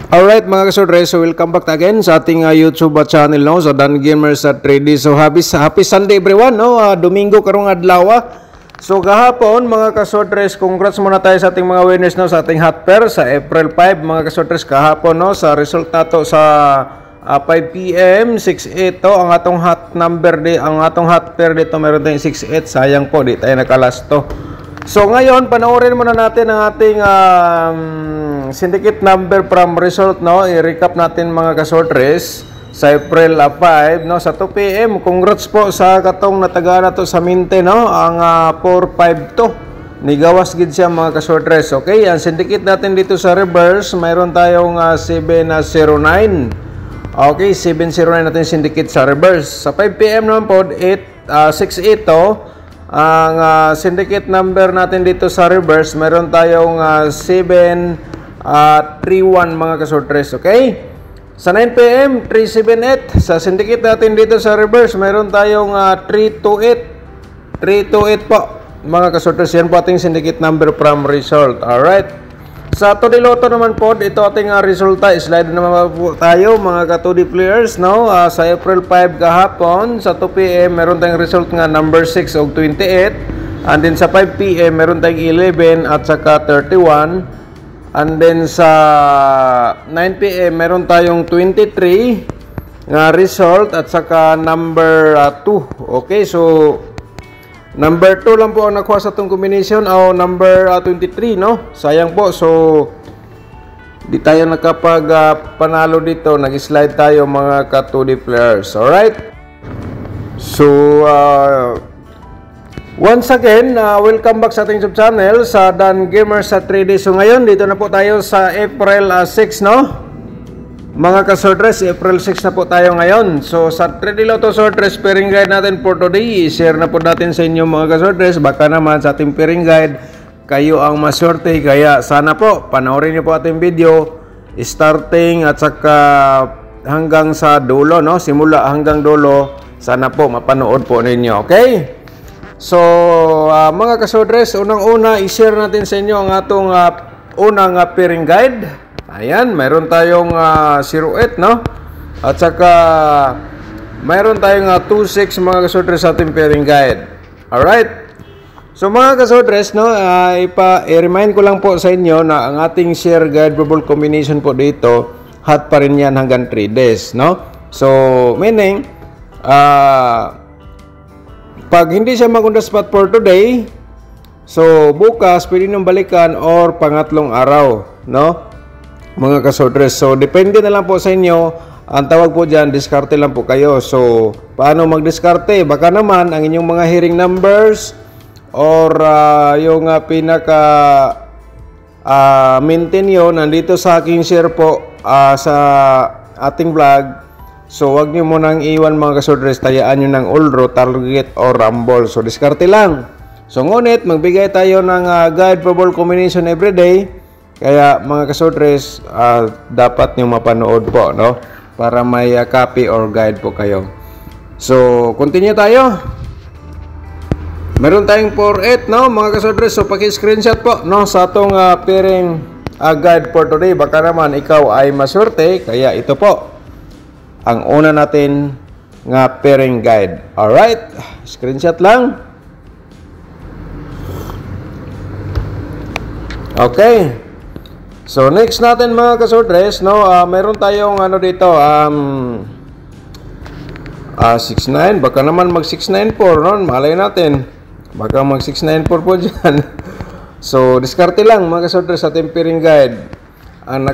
Alright mga kasodre, so welcome back again sa ating YouTube channel, no? So Dan Gamers at 3D. So happy Sunday everyone, no? Domingo karong adlaw. So kahapon mga kasodres, congrats muna tayo sa ating mga winners, no? Sa ating hot pair sa April 5 mga kasodres kahapon, no? Sa result nato sa 5 PM 68 to ang atong hot number di, ang atong hot pair dito meron tayong 68. Sayang po di tayo nakalasto. So ngayon panoorin muna natin ang ating syndicate number from result, no? I-recap natin mga kasodres sa April 5, no? Sa 2 PM. Congrats po sa katong natagana to sa Minte, no? Ang 452 nigawas gid siya mga kasodres. Okay, ang syndicate natin dito sa reverse, mayroon tayong 709. Okay, 709 natin syndicate sa reverse. Sa 5 PM naman po 68 to. Ang syndicate number natin dito sa reverse, meron tayong 731 mga kasodres. Okay? Sa 9 PM, 378. Sa syndicate natin dito sa reverse, meron tayong 328. 328 po mga kasodres. Yan po ating syndicate number from result. Alright? Sa 2D Lotto naman po, ito ating resulta. Slide naman po tayo mga ka-2D players, no? Sa April 5 kahapon, sa 2 PM, meron tayong result nga number 6 o 28. And then sa 5 PM, meron tayong 11 at saka 31. And then sa 9 PM, meron tayong 23 nga result at saka number 2. Okay, so number 2 lang po ang nakuha sa itong combination o number 23, no? Sayang po. So, di tayo nakapag panalo dito. Nag-slide tayo mga ka-2D players. Alright? So, once again, welcome back sa ating YouTube channel sa Dan Gamers sa 3D. So, ngayon, dito na po tayo sa April 6, no? Mga kasodres, April 6 na po tayo ngayon. So sa 3D Lotto Swordress pairing guide natin for today, i-share na po natin sa inyo mga kasodres. Baka naman sa ating pairing guide kayo ang maswerte. Kaya sana po panoorin niyo po ating video starting at saka hanggang sa dulo, no? Simula hanggang dulo. Sana po mapanood po ninyo. Okay? So mga kasodres, unang-una i-share natin sa inyo ang atong unang pairing guide. Ayan, mayroon tayong 08, no? At saka mayroon tayong 26 mga kasodres sa ating pairing guide. Alright? So mga kasodres, no? I-remind ko lang po sa inyo na ang ating share guide verbal combination po dito, hot pa rin yan hanggang 3 days, no? So, meaning, pag hindi siya mag-on the spot for today, so bukas pwede nyo balikan or pangatlong araw, no? Mga kasodres. So, depende na lang po sa inyo. Ang tawag po dyan, diskarte lang po kayo. So, paano mag-diskarte? Baka naman, ang inyong mga hearing numbers or yung pinaka maintain nyo, nandito sa aking share po sa ating vlog. So, wag nyo munang iwan mga kasodres. Tayaan nyo ng ulro, target, or rumble. So, diskarte lang. So, ngunit, magbigay tayo ng guide for ball combination everyday. Kaya mga kasodres, dapat nyo mapanood po, no? Para may copy or guide po kayo. So, continue tayo. Meron tayong 48, no? Mga kasodres, so paki-screenshot po, no? Sa itong pairing guide for today. Baka naman ikaw ay maswerte. Kaya ito po ang una natin nga pairing guide. Alright? Screenshot lang. Okay. So next natin mga kasodres, no, meron tayong ano dito, 694, baka naman mag 694, no, malay natin, baka mag 694 po dyan. So diskarte lang mga kasodres sa ating pairing guide. Ang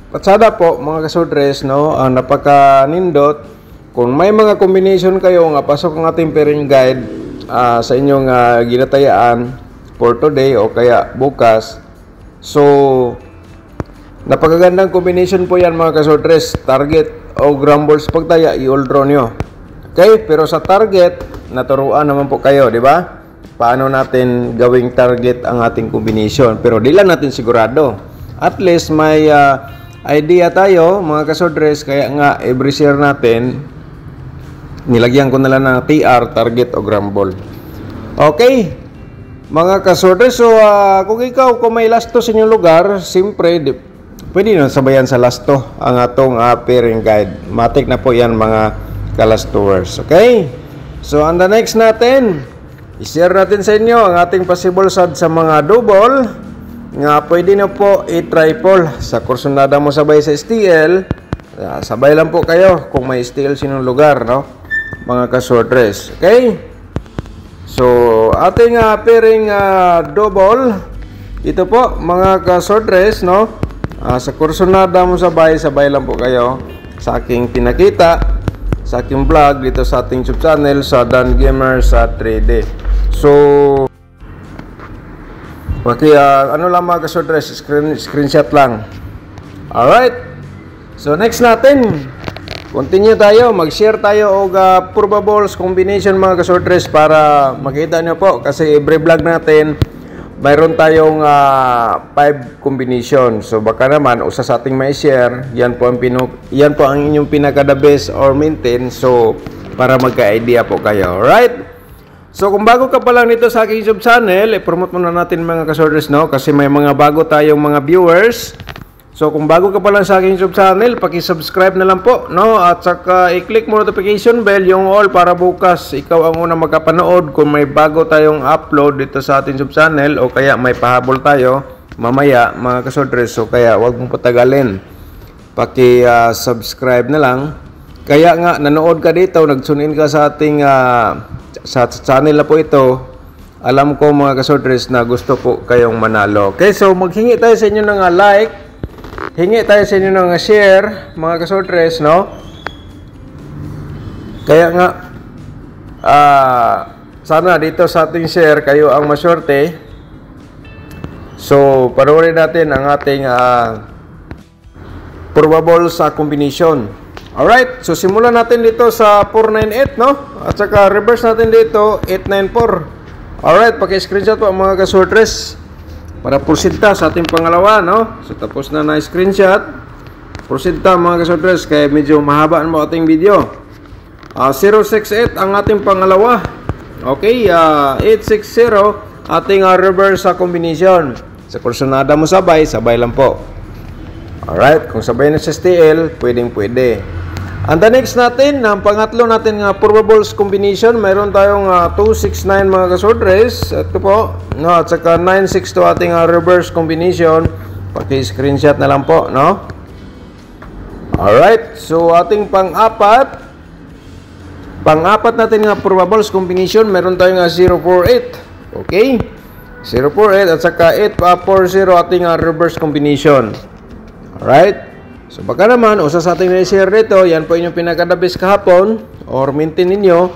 patsada po mga kasodres, no, ang napaka nindot. Kung may mga combination kayo nga pasok ang ating pairing guide sa inyong ginatayaan for today o kaya bukas. So, napakagandang combination po yan mga kasodres. Target o grumbles pagtaya, i-ultro nyo. Okay? Pero sa target, naturuan naman po kayo, di ba? Paano natin gawing target ang ating combination. Pero di lang natin sigurado. At least may idea tayo mga kasodres. Kaya nga, every share natin, nilagyan ko na lang ng TR, target o grumble. Okay. mga kasordres. So kung ikaw kung may lasto sa inyong lugar, siyempre pwede na sabayan sa lasto ang atong pairing guide. Matik na po yan mga kalastowers. Okay? So on the next natin, i-share natin sa inyo ang ating possible sad sa mga double nga pwede na po i-triple sa kursunada mo sabay sa STL. Sabay lang po kayo kung may STL sinong lugar, no? Mga kasordres. Okay? So, ating pairing double, ito po mga kasordres, no? Sa kursunada mo sabay lang po kayo sa aking pinakita, sa aking vlog dito sa ating YouTube channel sa Dan Gamer sa 3D. So, pati ano lang mga kasordres, screenshot lang. Alright. So, next natin, continue tayo, mag-share tayo og probables combination mga kasordres para makita nyo po kasi every vlog natin mayroon tayong 5 combination. So baka naman usa sa ating may share, yan po ang inyong pinaka the best or maintain, so para magka-idea po kayo. Alright? So kung bago ka pa lang dito sa aking YouTube channel, i-promote muna natin mga kasordres, no? Kasi may mga bago tayong mga viewers. So kung bago ka pa lang sa aking YouTube channel, paki-subscribe na lang po, no? At saka i-click mo notification bell, yung all, para bukas ikaw ang unang makapanood kung may bago tayong upload dito sa ating YouTube channel o kaya may pahabol tayo mamaya mga kasordres. So kaya wag mong patagalin, paki-subscribe na lang. Kaya nga nanood ka dito, nag-tune in ka sa ating sa channel na po ito, alam ko mga kasordres na gusto po kayong manalo. Okay, so maghingi tayo sa inyo ng like, hingi tayo sa inyo ng share mga kasordres, no? Kaya nga sana dito sa ating share kayo ang maswerte. So panoorin natin ang ating probable sa combination. Alright, so simulan natin dito sa 498, no? At saka reverse natin dito 894. Alright, paki-screenshot po mga kasordres para proceed ta sa ating pangalawa, no? So tapos na screenshot. Proceed ta mga kasordres kaya medyo mahaba mo ating video. 068 ang ating pangalawa. Okay, 860 ating reverse sa combination. Sa kursunada mo sabay lang po. Alright, kung sabay na sa STL, pwede. And the next natin, ang pangatlo natin nga probables combination, mayroon tayong 269 mga kasordres. Ito po, no? At saka 962 ating reverse combination. Paki-screenshot na lang po, no? Alright, so ating pang-apat natin nga probables combination, mayroon tayong 048. Okay? 048 at saka 840 ating reverse combination. Alright? So baka naman, usa sa ating na-share dito, yan po inyong pinakadabis kahapon or maintain ninyo.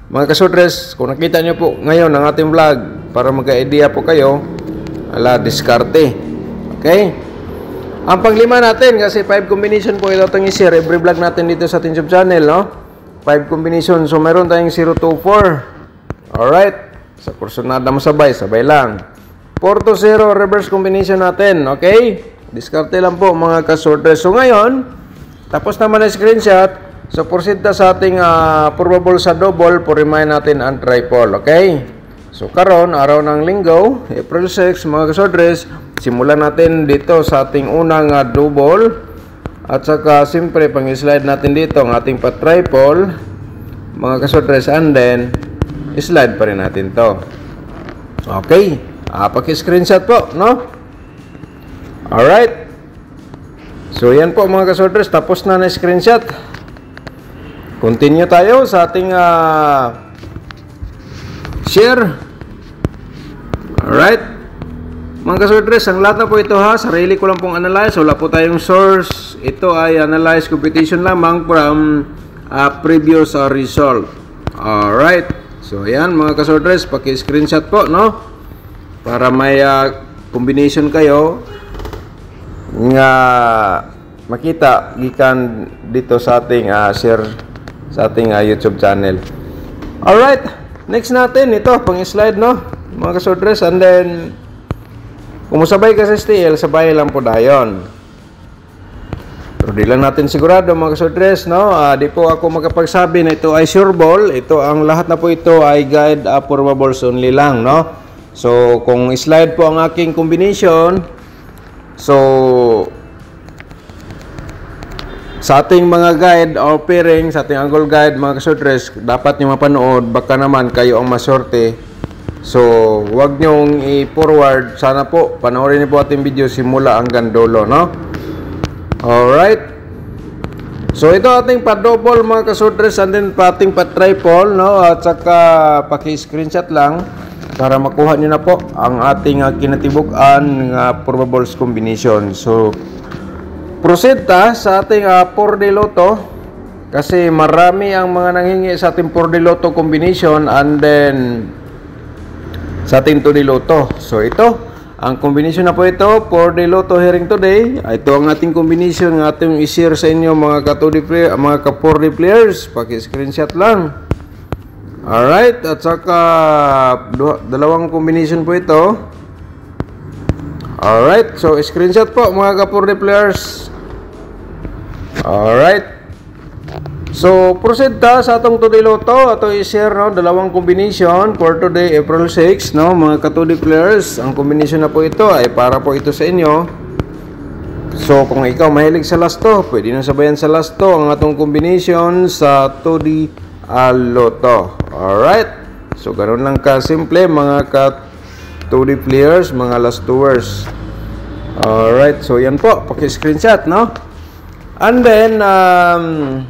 Mga kasordres, kung nakita nyo po ngayon ang ating vlog, para magka-idea po kayo, diskarte. Okay? Ang panglima natin, kasi 5 combination po ito itong i-share every vlog natin dito sa ating YouTube channel, no? 5 combination. So meron tayong 024. Alright? Sa kursunada mo sabay lang. 420 reverse combination natin. Okay? Diskarte lang po mga kasordres. So ngayon, tapos naman ang screenshot. So proceed na sa ating probable sa double, purimahin natin ang triple. Okay? So karon, araw ng linggo, April 6 mga kasordres, simulan natin dito sa ating unang double. At saka siyempre pang-slide natin dito ang ating pa-triple mga kasordres, and then slide pa rin natin to. Okay? Paki-screenshot po, no? Alright. So yan po mga kasordres, tapos na screenshot. Continue tayo sa ating share. Alright. Mga kasordres, ang lahat na po ito sarili ko lang pong analyze. Wala po tayong source. Ito ay analyze competition lamang from previous result. Alright. So yan mga kasordres, paki-screenshot po, no? Para may combination kayo nga makita gikan dito sa ating share sa ating YouTube channel. Alright, next natin ito pang-slide, no mga kasordres, and then kung musabay ka sa STL, sabay lang po dayon. Pero di lang natin sigurado mga kasordres, no? Di po ako makapagsabi na ito ay sure ball. Ito ang lahat na po ito ay guide probables only lang, no? So kung slide po ang aking combination, so sa ating mga guide or pairing, sa ating angle guide mga kasodres, dapat nyo mapanood, baka naman kayo ang maswerte. So wag nyong i-forward, sana po panoorin niyo po ating video simula hanggang dulo, no? Alright, so ito ating pa-double mga kasodres, and then ating pa-triple, no? At saka paki-screenshot lang para makuha nyo na po ang ating kinatibuk-an nga probables combination. So proceed ta sa ating 4D Lotto, kasi marami ang mga nanghingi sa ating 4D Lotto combination, and then sa ating 2D Lotto. So ito, ang combination na po ito, 4D Lotto Hearing today. Ito ang ating combination ng ating i-share sa inyo mga ka-2D player, mga ka-4D players. Paki-screenshot lang. Alright, at saka dalawang combination po ito. Alright, so screenshot po mga ka-4D players. Alright, so proceed ta sa atong 2D Lotto. Ato i-share, no, dalawang combination for today, April 6, no, mga ka-2D players. Ang combination na po ito ay para po ito sa inyo. So kung ikaw mahilig sa lasto, pwede na sabayan sa lasto ang atong combination sa 2D Lotto. Alright, so ganoon lang ka simple mga ka-2D players, mga lastoers. Alright, so yan po, paki-screenshot, no? And then ang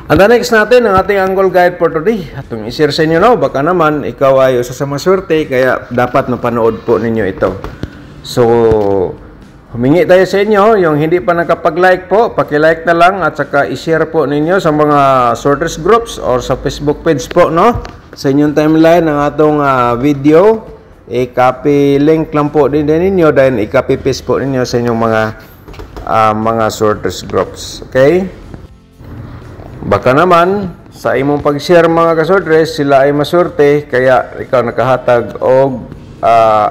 next natin ang ating angle guide for today. Atong i-share sa inyo, no? Baka naman ikaw ay usa sa maswerte, kaya dapat mapanood po ninyo ito. So humingi tayo sa inyo, yung hindi pa nakapag-like po, paki-like na lang, at saka i-share po ninyo sa mga sorters groups or sa Facebook page po, no? Sa inyong timeline ng atong video, i-copy link lang po din ninyo, then i-copy paste po ninyo sa inyong mga sorters groups. Okay? Baka naman sa imong pag-share mga kasortres, sila ay maswerte, kaya ikaw nakahatag og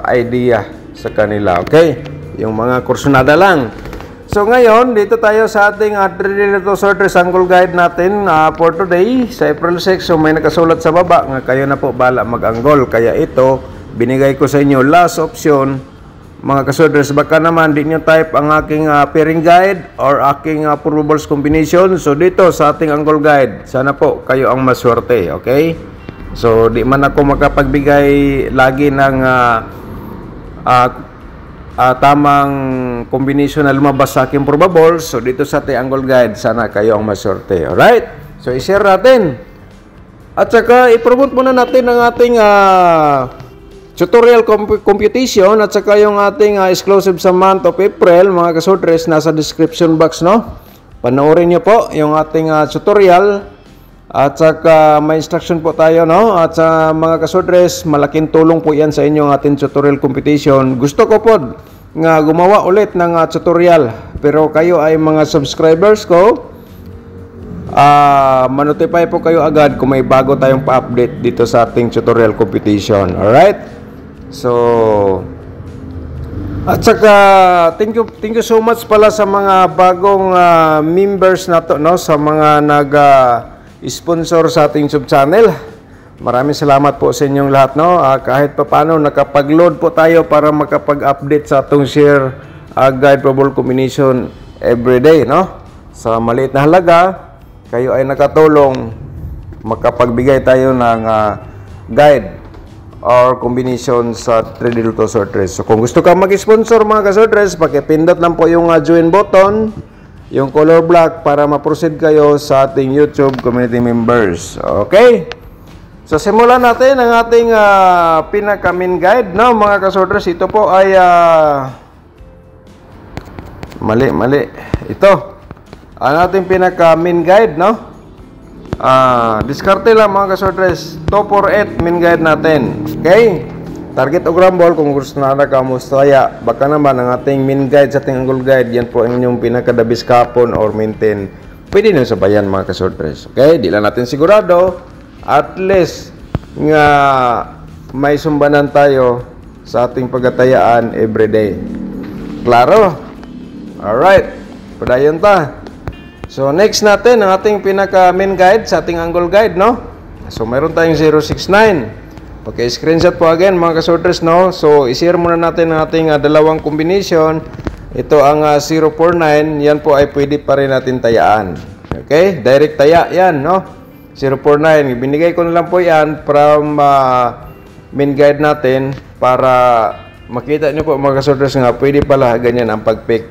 idea sa kanila. Okay? Yung mga kursunada lang. So ngayon, dito tayo sa ating 3D Lotto sorters angle guide natin for today sa April 6. So may nakasulat sa baba nga kayo na po bala mag-angle, kaya ito binigay ko sa inyo last option mga kasorters. Baka naman di nyo type ang aking pairing guide or aking probables combination. So dito sa ating angle guide, sana po kayo ang maswerte. Okay? So di man ako makapagbigay lagi ng tamang combination na lumabas sa aking probables. So dito sa ating angle guide, sana kayo ang maswerte. Alright? So i-share natin. At saka i-promote muna natin ang ating tutorial computation, at saka yung ating exclusive sa month of April mga kasortres, nasa description box, no? Panoorin nyo po yung ating tutorial, at saka may instruction po tayo, no? At sa mga kasortres, malaking tulong po yan sa inyong ating tutorial computation. Gusto ko po nga gumawa ulit ng tutorial, pero kayo ay mga subscribers ko, manotify po kayo agad kung may bago tayong pa-update dito sa ating tutorial computation. Alright? So at saka thank you so much pala sa mga bagong members na to, no? Sa mga nag-sponsor sa ating sub channel. Maraming salamat po sa inyong lahat, no? Kahit pa paano nakapag-load po tayo para makapag-update sa atong share guide probable combination everyday, no? Sa maliit na halaga, kayo ay nakatulong makapagbigay tayo ng guide or combination sa 3D Lotto sorters. So kung gusto ka mag-sponsor mga kasorters, pakipindot lang po yung join button, yung color black, para ma-proceed kayo sa ating YouTube community members. Okay? So simulan natin ang ating pinaka-main guide, no mga kasorters. Ito po ay mali. Ito ang ating pinaka-main guide, no? Diskarte lang mga kasortres. 248 main guide natin. Okay? Target o grumble kung gusto na ka mustaya. Baka naman ang ating main guide sa ating angle guide, yan po ang inyong pinakadabis kapon or maintain. Pwede nyo sabayan mga kasortres. Okay? Di lang natin sigurado. At least nga may sumbanan tayo sa ating pagkatayaan everyday. Klaro? Alright. Padayon ta. So next natin ang ating pinaka main guide sa ating angle guide, no? So meron tayong 069. Okay, screenshot po again mga kasorters, no? So, i-share muna natin ang ating dalawang combination. Ito ang 049, yan po ay pwede pa rin natin tayaan. Okay, direct taya yan, no? 049, binigay ko na lang po yan from main guide natin para makita nyo po mga kasorters nga pwede pala ganyan ang pag-pick.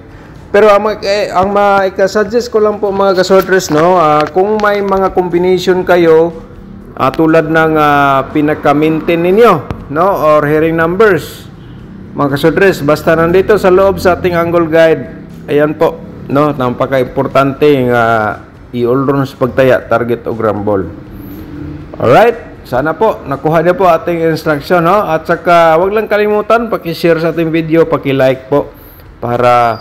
Pero ang maika-suggest ko lang po mga kasorters, no? Kung may mga combination kayo, tulad ng pinaka-maintain ninyo, no, or hearing numbers, mga kasorters, basta nandito sa loob sa ating angle guide, ayan po, no, napaka-importante i-all runs pagtaya, target o grumble. Alright, sana po nakuha niyo po ating instruction, no, at saka wag lang kalimutan paki-share sa ating video, paki-like po para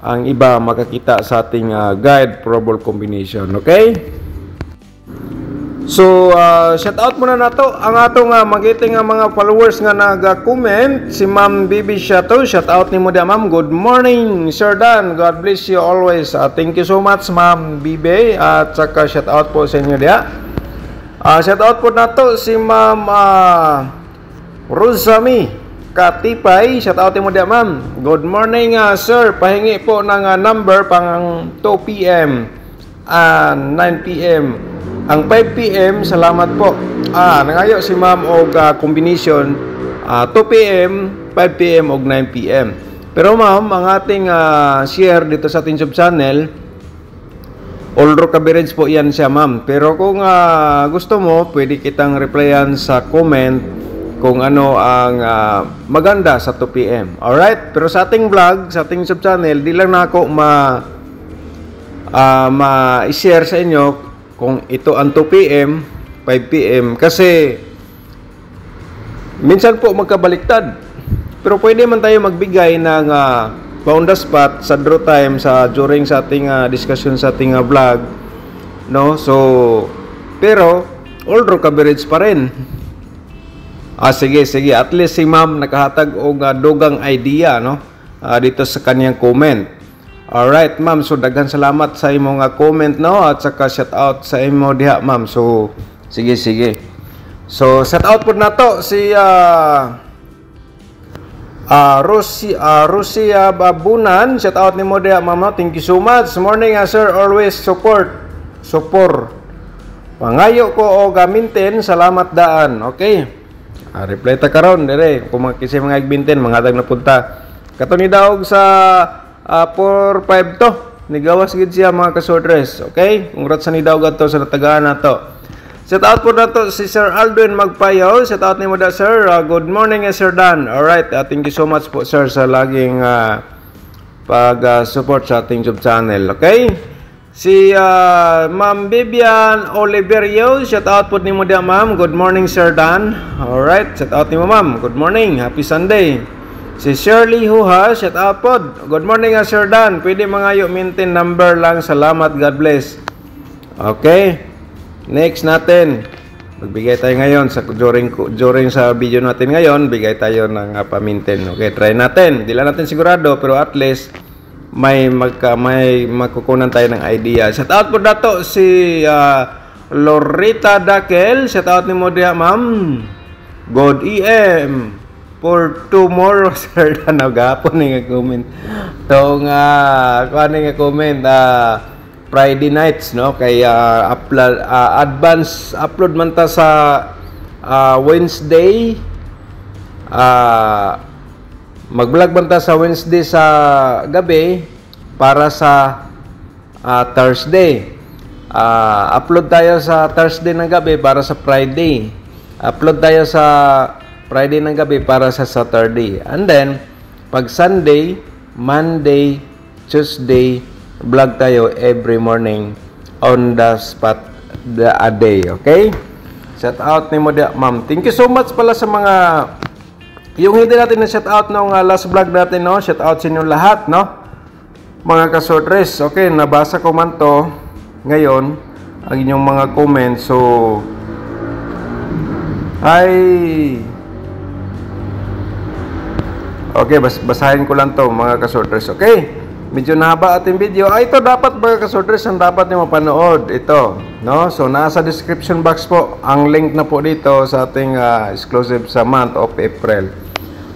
ang iba makakita sa ating guide probable combination. Okay? So, shout out muna nato ang atong magiting mga followers nga nag-comment. Si Ma'am Bibi Shato, shout out nimo dia ma'am. Good morning, Sir Dan. God bless you always. Thank you so much Ma'am Bibi, at saka shout out po sa inyo dia. Shout out po nato si Ma'am Rosami Katipay, shout out nimo dia ma'am. Good morning sir, pahingi po ng number pang 2 PM and 9 PM. Ang 5 PM, salamat po. Nangayo si ma'am og combination 2 PM, 5 PM og 9 PM. Pero ma'am, ang ating share dito sa ating sub channel, all row coverage po yan siya ma'am. Pero kung gusto mo, pwede kitang replyan sa comment kung ano ang maganda sa 2 PM. Alright? Pero sa ating vlog, sa ating sub channel, di lang na ako ma-share sa inyo kung ito ang 2 PM, 5 PM, kasi minsan po magkabaliktad. Pero pwede man tayo magbigay ng on the spot sa draw time during sa ating discussion sa ating vlog, no? So, pero all draw coverage pa rin. Sige, at least si ma'am nakahatag og dugang idea, no? Dito sa kaniyang comment. Alright, ma'am. So, daghan salamat sa imong comment, no? At saka shout out sa imo diha, ma'am. So, sige. So, shout out po na to si Rosia Babunan. Shout out nimo diha, ma'am. Thank you so much. Morning, sir. Always support. Pangayo ko o gamintin. Salamat daan. Okay. Reply ta karon dire. Kung makisay mga igbintin, mga dag na punta. Kato ni daog sa 4-5 to. Nigawas gid siya mga kasortres. Okay? Congrats sa ni daog ato sa natagaan nato. Shout out po nato si Sir Aldwin Magpayaw. Shout out nimo da sir. Good morning Sir Dan. Alright, thank you so much po sir sa laging pag-support sa ating YouTube channel. Okay? Si Ma'am Vivian Oliverio, shout out po nimo da ma'am. Good morning Sir Dan. Alright, shout out nimo ma'am. Good morning. Happy Sunday. Si Shirley Huha, shout out po. Good morning Sir Dan. Pwede mangayo maintain number lang. Salamat. God bless. Okay. Next natin. Magbigay tayo ngayon sa during sa video natin ngayon, bigay tayo ng pa-maintain. Okay, try natin. Di lang natin sigurado pero at least may makukunan tayo ng idea. Shout out po dato si Loretta Dakel. Shout out ni mo diha ma'am. God EM. For tomorrow, sir, gapon nga comment. Ito nga, kuha nga comment, Friday nights, no? Kaya advance upload man ta sa Wednesday. Mag-vlog man ta sa Wednesday sa gabi para sa Thursday. Upload tayo sa Thursday ng gabi para sa Friday. Upload tayo sa Friday ng gabi para sa Saturday. And then, pag Sunday, Monday, Tuesday, vlog tayo every morning on the spot a day. Okay? Shout out ni mo dia, ma'am. Thank you so much pala sa mga yung hindi natin na shout out nung last vlog natin, no? Shout out sa inyo lahat, no? Mga kasortres. Okay, nabasa ko man to ngayon ang inyong mga comments. So, okay, basahin ko lang to mga kasortres. Okay? medyo nahaba ating video. Ito dapat mga kasordres ang dapat nyo mapanood. Ito, no? So, nasa description box po ang link na po dito sa ating exclusive sa month of April.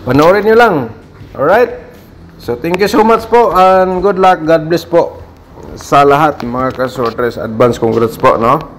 Panoorin nyo lang. Alright? So, thank you so much po and good luck. God bless po sa lahat mga kasordres. Advance congrats po, no?